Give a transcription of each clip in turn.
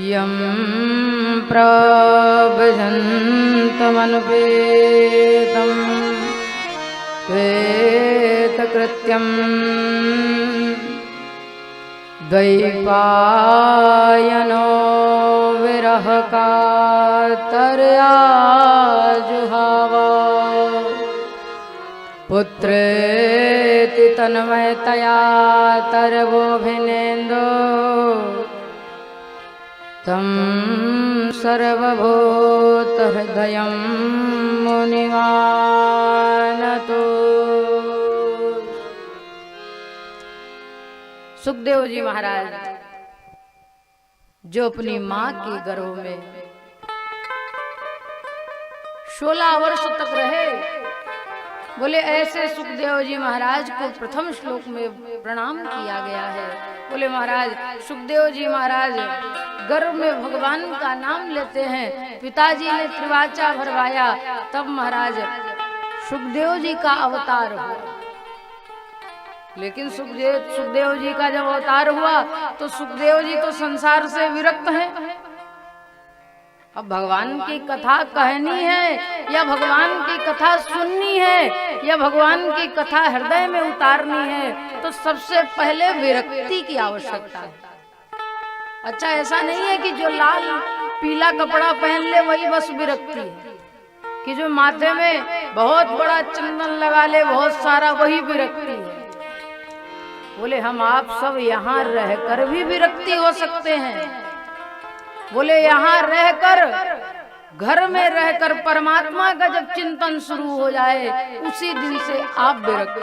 यं प्रभजन्तमनुपेतं श्वेतकृत्यं द्वैपायनो विरहकातर्या जुहाव पुत्रेति तन्मयतया तर्वोऽभिनेन्दो तं सर्वभूतहृदयं मुनिमानतो। सुखदेव जी महाराज जो अपनी मां के गर्भ में 16 वर्ष तक रहे, बोले ऐसे सुखदेव जी महाराज को प्रथम श्लोक में प्रणाम किया गया है। बोले महाराज सुखदेव जी महाराज गर्भ में भगवान का नाम लेते हैं, पिताजी ने त्रिवाचा भरवाया, तब महाराज सुखदेव जी का अवतार हुआ। लेकिन सुखदेव जी का जब अवतार हुआ तो सुखदेव जी तो संसार से विरक्त हैं। अब भगवान की कथा कहनी है या भगवान की कथा सुननी है या भगवान की कथा हृदय में उतारनी है, तो सबसे पहले विरक्ति की आवश्यकता है। अच्छा, ऐसा नहीं है कि जो लाल पीला कपड़ा पहन ले वही बस विरक्ति है, कि जो माथे में बहुत बड़ा चंदन लगा ले बहुत सारा वही विरक्ति है। बोले हम आप सब यहाँ रहकर भी विरक्ति हो सकते हैं। बोले यहाँ रहकर, घर में रहकर परमात्मा का जब चिंतन शुरू हो जाए उसी दिन से आप विरक्त।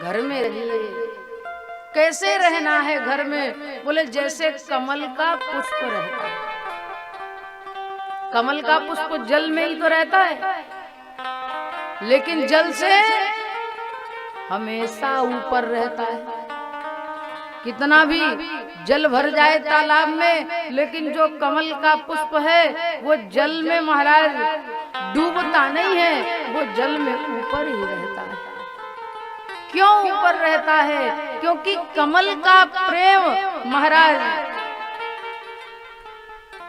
घर में रहिए। कैसे रहना है घर में? बोले जैसे कमल का पुष्प रहता है। कमल का पुष्प जल में ही तो रहता है, लेकिन जल से हमेशा ऊपर रहता है। कितना भी जल भर जाए तालाब में, लेकिन जो कमल का पुष्प है वो जल में महाराज डूबता नहीं है, वो जल में ऊपर ही रहता है। क्यों ऊपर रहता है? क्योंकि कमल का प्रेम महाराज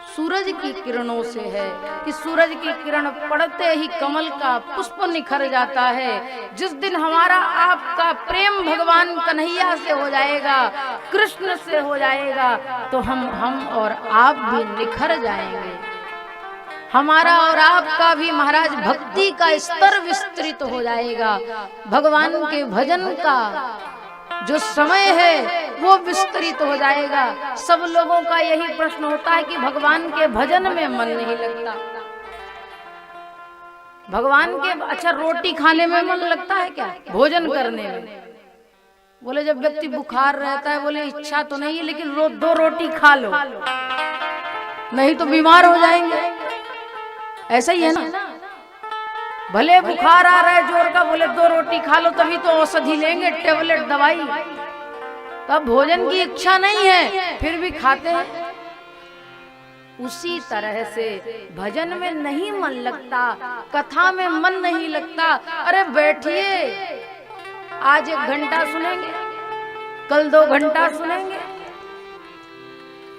सूरज की किरणों से है, कि सूरज की किरण पड़ते ही कमल का पुष्प निखर जाता है। जिस दिन हमारा आपका प्रेम भगवान कन्हैया से हो जाएगा, कृष्ण से हो जाएगा, तो हम और आप भी निखर जाएंगे। हमारा और आपका भी महाराज भक्ति का स्तर विस्तृत हो जाएगा। भगवान के भजन का जो समय है वो विस्तृत हो जाएगा। सब लोगों का यही प्रश्न होता है कि भगवान के भजन में मन नहीं लगता। भगवान के, अच्छा रोटी खाने में मन लगता है क्या? भोजन करने में? बोले जब व्यक्ति बुखार रहता है, बोले इच्छा तो नहीं है लेकिन 2 रोटी खा लो, नहीं तो बीमार हो जाएंगे। ऐसा ही है ना, भले बुखार आ रहा है जोर का, बोले 2 रोटी खा लो तभी तो औषधि लेंगे, टेबलेट दवाई। तब भोजन की इच्छा नहीं है फिर भी खाते हैं। उसी तरह से भजन में नहीं मन लगता, कथा में मन नहीं लगता। अरे बैठिए, आज 1 घंटा सुनेंगे, कल 2 घंटा सुनेंगे।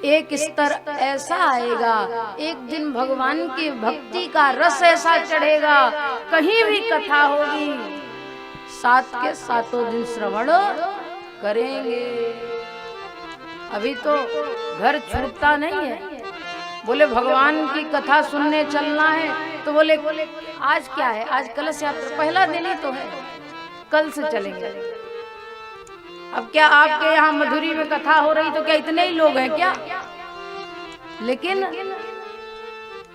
एक स्तर ऐसा आएगा, एक दिन भगवान की भक्ति का रस ऐसा चढ़ेगा, कहीं भी कथा होगी 7 के 7 दिन श्रवण करेंगे। अभी तो घर छूटता नहीं है। बोले भगवान की कथा सुनने चलना है, तो बोले आज क्या है, आज कलश यात्रा पहला दिन ही तो है, कल से चलेंगे। अब क्या आपके यहाँ मधुरी में कथा हो रही तो क्या इतने ही लोग हैं क्या? लेकिन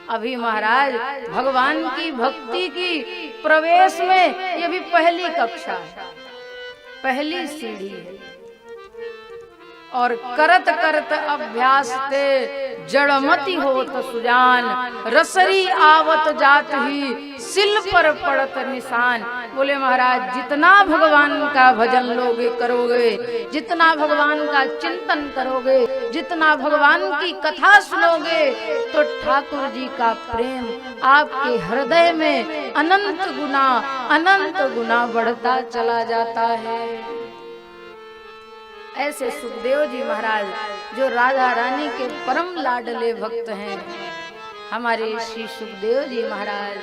अभी महाराज भगवान की भक्ति की प्रवेश में ये भी पहली कक्षा है, पहली सीढ़ी है। और करत करत अभ्यास ते जड़मति होत सुजान, रसरी आवत जात ही सिल पर पड़त निशान। बोले महाराज जितना भगवान का भजन लोगे करोगे, जितना भगवान का चिंतन करोगे, जितना भगवान की कथा सुनोगे, तो ठाकुर जी का प्रेम आपके हृदय में अनंत गुना बढ़ता चला जाता है। ऐसे सुखदेव जी महाराज जो राधा रानी के परम लाडले भक्त हैं हमारे श्री सुखदेव जी महाराज,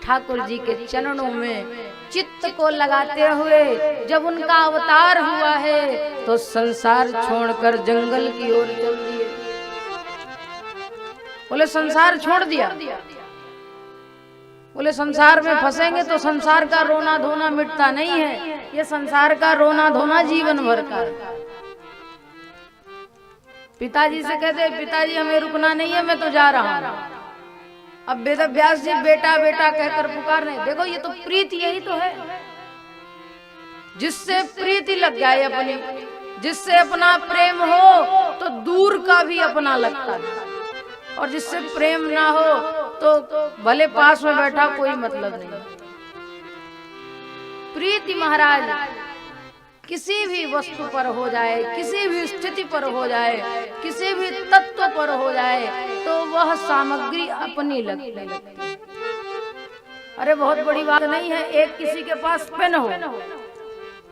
ठाकुर जी के चरणों में चित्त को लगाते हुए जब उनका अवतार हुआ है तो संसार छोड़कर जंगल की ओर चल दिए। बोले संसार छोड़ दिया, बोले संसार में फंसेंगे तो संसार का रोना धोना मिटता नहीं है, ये संसार का रोना धोना जीवन भर का। पिताजी से कहते पिताजी हमें रुकना नहीं है, मैं तो जा रहा हूं। अब वेद व्यास जी बेटा बेटा कहकर पुकार रहे। देखो ये तो प्रीति, यही तो है जिससे प्रीति लग जाए अपनी, जिससे अपना प्रेम हो तो दूर का भी अपना लगता है, और जिससे प्रेम ना हो तो भले पास में बैठा कोई मतलब नहीं। प्रीति महाराज किसी भी वस्तु पर हो जाए, किसी भी स्थिति पर हो जाए, किसी भी तत्व पर हो जाए तो वह सामग्री अपनी लगती है। अरे बहुत बड़ी बात नहीं है, एक किसी के पास पेन हो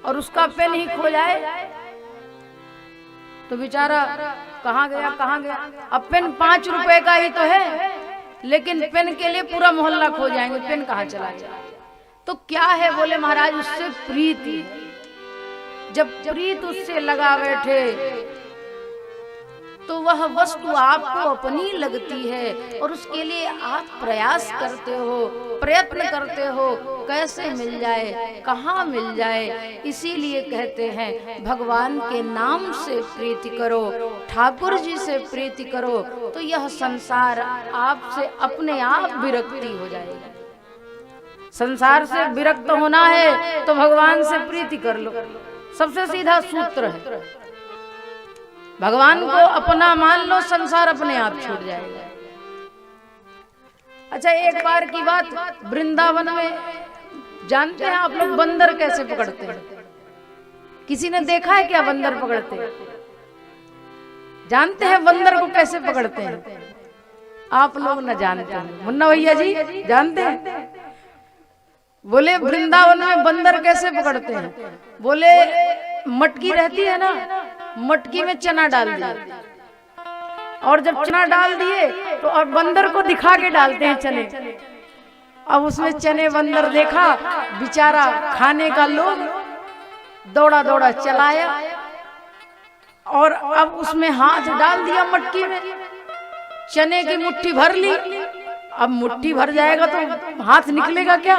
और उसका पेन ही खो जाए तो बेचारा कहाँ गया कहाँ गया। अब पेन 5 रुपए का ही तो है, लेकिन पेन के लिए पूरा मोहल्ला खो जाएंगे, पेन कहाँ चला जाए। तो क्या है, बोले महाराज उससे प्रीति। जब प्रीत उससे लगा बैठे तो वह वस्तु आपको अपनी लगती है और उसके लिए आप प्रयास करते हो, प्रयत्न करते हो कैसे मिल जाए, कहाँ मिल जाए। इसीलिए कहते हैं भगवान के नाम से प्रीति करो, ठाकुर जी से प्रीति करो तो यह संसार आपसे अपने आप विरक्ति हो जाएगा। संसार से विरक्त होना है तो भगवान से प्रीति कर लो, सबसे सीधा सूत्र है। भगवान को अपना मान लो, संसार अपने आप छूट जाएगा। अच्छा एक बार की बात, वृंदावन में जानते हैं आप लोग बंदर कैसे पकड़ते हैं? किसी ने देखा है क्या बंदर पकड़ते हैं? जानते हैं बंदर को कैसे पकड़ते हैं? आप लोग न जानते हैं, मुन्ना भैया जी जानते हैं? बोले वृंदावन में बंदर कैसे पकड़ते हैं? बोले मटकी रहती है ना, मटकी में चना डाल दिए, और जब चना डाल दिए तो और बंदर को दिखा के डालते हैं चने। अब उसमें चने बंदर देखा, बेचारा खाने का लोभ, दौड़ा दौड़ा चलाया और अब उसमें हाथ डाल दिया मटकी में, चने की मुट्ठी भर ली। अब मुट्ठी भर जाएगा तो हाथ निकलेगा क्या?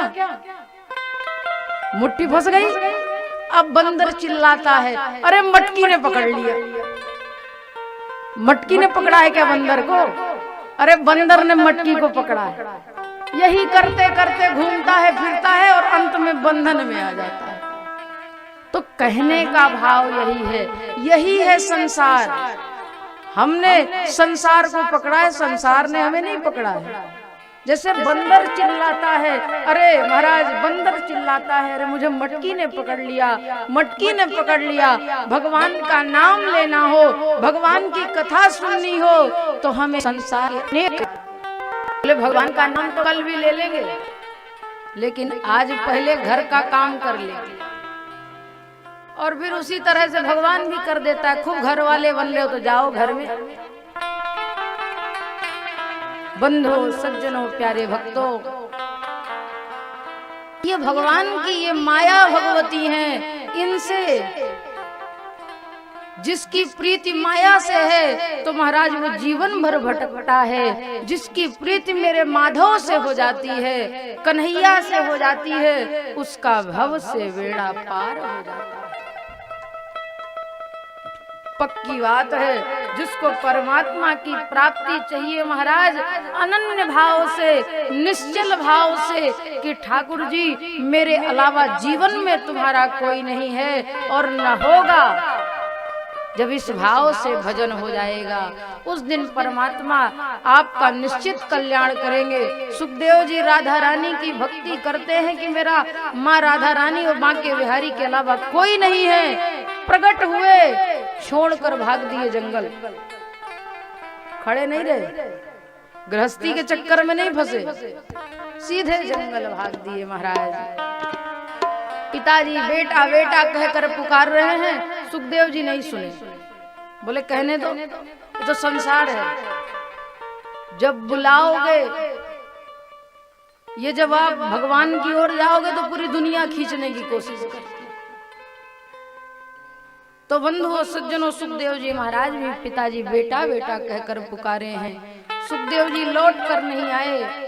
मुट्ठी फंस गई। अब बंदर चिल्लाता है, अरे मटकी ने पकड़ लिया। मटकी ने पकड़ा है क्या बंदर को? अरे बंदर ने मटकी को पकड़ा है। यही करते करते घूमता है, फिरता है और अंत में बंधन में आ जाता है। तो कहने का भाव यही है, यही है संसार। हमने संसार को पकड़ा है, संसार ने हमें नहीं पकड़ा है। जैसे बंदर चिल्लाता है, अरे महाराज बंदर चिल्लाता है, अरे मुझे मटकी ने पकड़ लिया, मटकी ने पकड़ लिया। भगवान का नाम लेना हो, भगवान की कथा सुननी हो तो हमें संसार बोले भगवान का नाम तो कल भी ले लेंगे, लेकिन आज पहले घर का काम कर लेंगे। और फिर उसी तरह से भगवान भी कर देता है, खूब घर वाले बन रहे हो तो जाओ घर में। बंधुओं सज्जनों प्यारे भक्तों, ये भगवान की ये माया भगवती हैं, इनसे जिसकी प्रीति माया से है तो महाराज वो जीवन भर भटकता है। जिसकी प्रीति मेरे माधव से हो जाती है, कन्हैया से हो जाती है, उसका भव से बेड़ा पार हो जाता है। पक्की बात है, जिसको परमात्मा की प्राप्ति चाहिए महाराज, अनन्य भाव से, निश्चल भाव से कि ठाकुर जी मेरे अलावा जीवन में तुम्हारा कोई नहीं है और न होगा। जब इस भाव से भजन हो जाएगा उस दिन परमात्मा आपका निश्चित कल्याण करेंगे। सुखदेव जी राधा रानी की भक्ति करते हैं कि मेरा माँ राधा रानी और बांके बिहारी के अलावा कोई नहीं है। प्रकट हुए, छोड़कर भाग दिए जंगल, खड़े नहीं रहे, गृहस्थी के चक्कर में नहीं फंसे, सीधे जंगल भाग दिए महाराज। पिताजी बेटा बेटा कहकर पुकार रहे हैं, सुखदेव जी नहीं सुने, बोले कहने दो, ये तो संसार है, जब बुलाओगे, ये जब आप भगवान की ओर जाओगे तो पूरी दुनिया खींचने की कोशिश करती है। तो बंधुओं सज्जनों, सुखदेव जी महाराज भी पिताजी बेटा बेटा कहकर पुकारे हैं। सुखदेव जी लौट कर नहीं आए,